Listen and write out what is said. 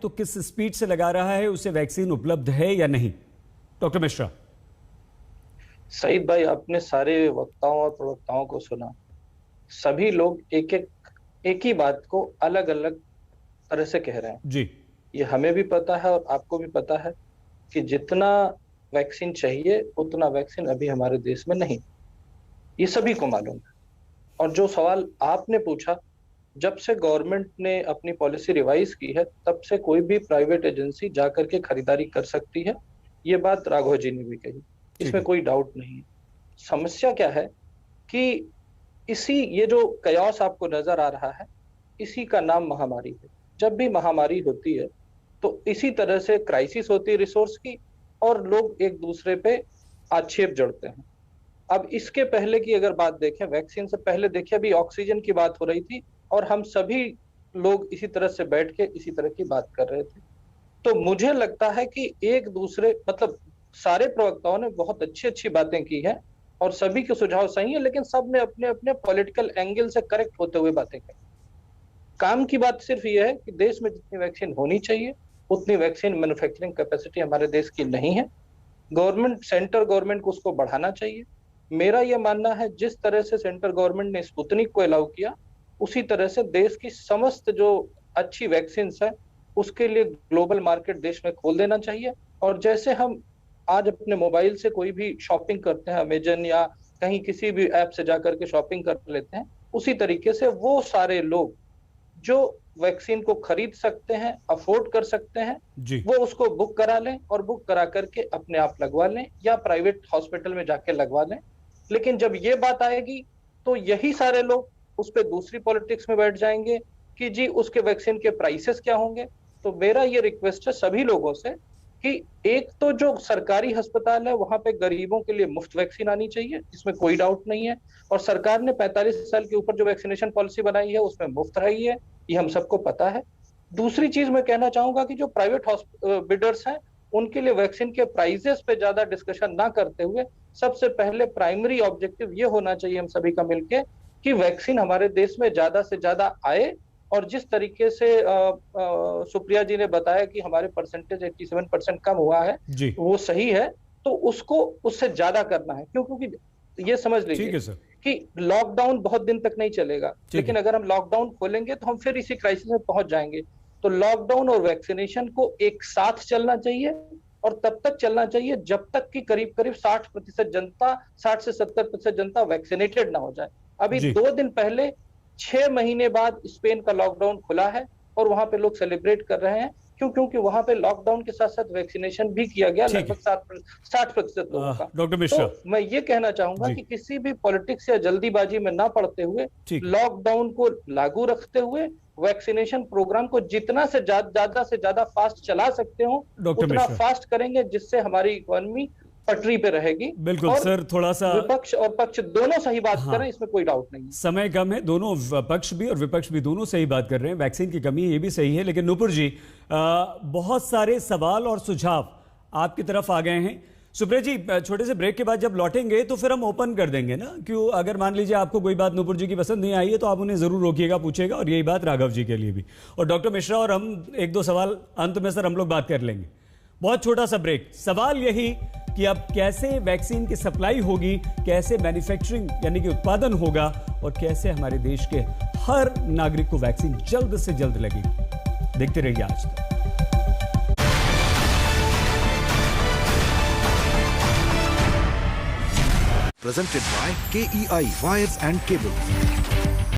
तो किस स्पीड से लगा रहा है, उसे वैक्सीन उपलब्ध है या नहीं? डॉक्टर मिश्रा। सईद भाई, आपने सारे वक्ताओं और प्रवक्ताओं को सुना। सभी लोग एक ही बात को अलग अलग तरह से कह रहे हैं। जी ये हमें भी पता है और आपको भी पता है कि जितना वैक्सीन चाहिए उतना वैक्सीन अभी हमारे देश में नहीं। ये सभी को मालूम है। और जो सवाल आपने पूछा, जब से गवर्नमेंट ने अपनी पॉलिसी रिवाइज की है तब से कोई भी प्राइवेट एजेंसी जाकर के खरीदारी कर सकती है। ये बात राघव जी ने भी कही, इसमें कोई डाउट नहीं है। समस्या क्या है कि ये जो कयास आपको नजर आ रहा है, इसी का नाम महामारी है। जब भी महामारी होती है तो इसी तरह से क्राइसिस होती है रिसोर्स की, और लोग एक दूसरे पे आक्षेप जड़ते हैं। अब इसके पहले की अगर बात देखें, वैक्सीन से पहले देखिए, अभी ऑक्सीजन की बात हो रही थी और हम सभी लोग इसी तरह से बैठ के इसी तरह की बात कर रहे थे। तो मुझे लगता है कि एक दूसरे मतलब सारे प्रवक्ताओं ने बहुत अच्छी अच्छी बातें की हैं और सभी के सुझाव सही है, लेकिन सब ने अपने अपने पॉलिटिकल एंगल से करेक्ट होते हुए बातें की। काम की बात सिर्फ ये है कि देश में जितनी वैक्सीन होनी चाहिए उतनी वैक्सीन मैन्युफैक्चरिंग कैपेसिटी हमारे देश की नहीं है। सेंट्रल गवर्नमेंट को उसको बढ़ाना चाहिए। मेरा यह मानना है, जिस तरह से सेंट्रल गवर्नमेंट ने स्पुतनिक को अलाउ किया, उसी तरह से देश की समस्त जो अच्छी वैक्सीन है उसके लिए ग्लोबल मार्केट देश में खोल देना चाहिए। और जैसे हम आज अपने मोबाइल से कोई भी शॉपिंग करते हैं, अमेजन या कहीं किसी भी ऐप से जाकर के शॉपिंग कर लेते हैं, उसी तरीके से वो सारे लोग जो वैक्सीन को खरीद सकते हैं, अफोर्ड कर सकते हैं, वो उसको बुक करा लें और बुक करा करके अपने आप लगवा लें या प्राइवेट हॉस्पिटल में जाके लगवा लें। लेकिन जब ये बात आएगी तो यही सारे लोग उस पर दूसरी पॉलिटिक्स में बैठ जाएंगे कि जी उसके वैक्सीन के प्राइसेस क्या होंगे। तो मेरा ये रिक्वेस्ट है सभी लोगों से कि एक तो जो सरकारी अस्पताल है वहां पे गरीबों के लिए मुफ्त वैक्सीन आनी चाहिए, इसमें कोई डाउट नहीं है। और सरकार ने 45 साल के ऊपर जो वैक्सीनेशन पॉलिसी बनाई है उसमें मुफ्त रही है, ये हम सबको पता है। दूसरी चीज मैं कहना चाहूंगा कि जो प्राइवेट बिडर्स हैं उनके लिए वैक्सीन के प्राइसेस पे ज्यादा डिस्कशन ना करते हुए सबसे पहले प्राइमरी ऑब्जेक्टिव ये होना चाहिए हम सभी का मिलके कि वैक्सीन हमारे देश में ज्यादा से ज्यादा आए। और जिस तरीके से सुप्रिया जी ने बताया कि हमारे परसेंटेज 87% कम हुआ है, वो सही है। तो उसको उससे ज्यादा करना है, क्योंकि ये समझ लीजिए कि लॉकडाउन बहुत दिन तक नहीं चलेगा, लेकिन अगर हम लॉकडाउन खोलेंगे तो हम फिर इसी क्राइसिस में पहुंच जाएंगे। तो लॉकडाउन और वैक्सीनेशन को एक साथ चलना चाहिए और तब तक चलना चाहिए जब तक कि करीब करीब 60% जनता, 60 से 70% जनता वैक्सीनेटेड ना हो जाए। अभी 2 दिन पहले 6 महीने बाद स्पेन का लॉकडाउन खुला है और वहां पे लोग सेलिब्रेट कर रहे हैं। क्योंकि वहां पे लॉकडाउन के साथ साथ वैक्सीनेशन भी किया गया लगभग 60% लोगों का। डॉक्टर मिश्रा, तो मैं ये कहना चाहूंगा कि किसी भी पॉलिटिक्स या जल्दीबाजी में ना पड़ते हुए लॉकडाउन को लागू रखते हुए वैक्सीनेशन प्रोग्राम को जितना से ज्यादा फास्ट चला सकते हो उतना फास्ट करेंगे, जिससे हमारी इकोनॉमी पटरी पे रहेगी। बिल्कुल सर, थोड़ा सा विपक्ष और पक्ष दोनों सही बात कर रहे हैं, इसमें कोई डाउट नहीं। समय कम है, दोनों पक्ष भी और विपक्ष भी दोनों सही बात कर रहे हैं। वैक्सीन की कमी है, ये भी सही है। लेकिन नूपुर जी, बहुत सारे सवाल और सुझाव आपकी तरफ आ गए हैं। सुप्रिया जी, छोटे से ब्रेक के बाद जब लौटेंगे तो फिर हम ओपन कर देंगे ना। क्यों, अगर मान लीजिए आपको कोई बात नूपुर जी की पसंद नहीं आई है तो आप उन्हें जरूर रोकिएगा, पूछेगा। और यही बात राघव जी के लिए भी, और डॉक्टर मिश्रा और हम 1-2 सवाल अंत में सर हम लोग बात कर लेंगे। बहुत छोटा सा ब्रेक। सवाल यही कि अब कैसे वैक्सीन की सप्लाई होगी, कैसे मैन्युफैक्चरिंग यानी कि उत्पादन होगा, और कैसे हमारे देश के हर नागरिक को वैक्सीन जल्द से जल्द लगेगी। देखते रहिए आज तक। Presented by KEI Wires and Cables.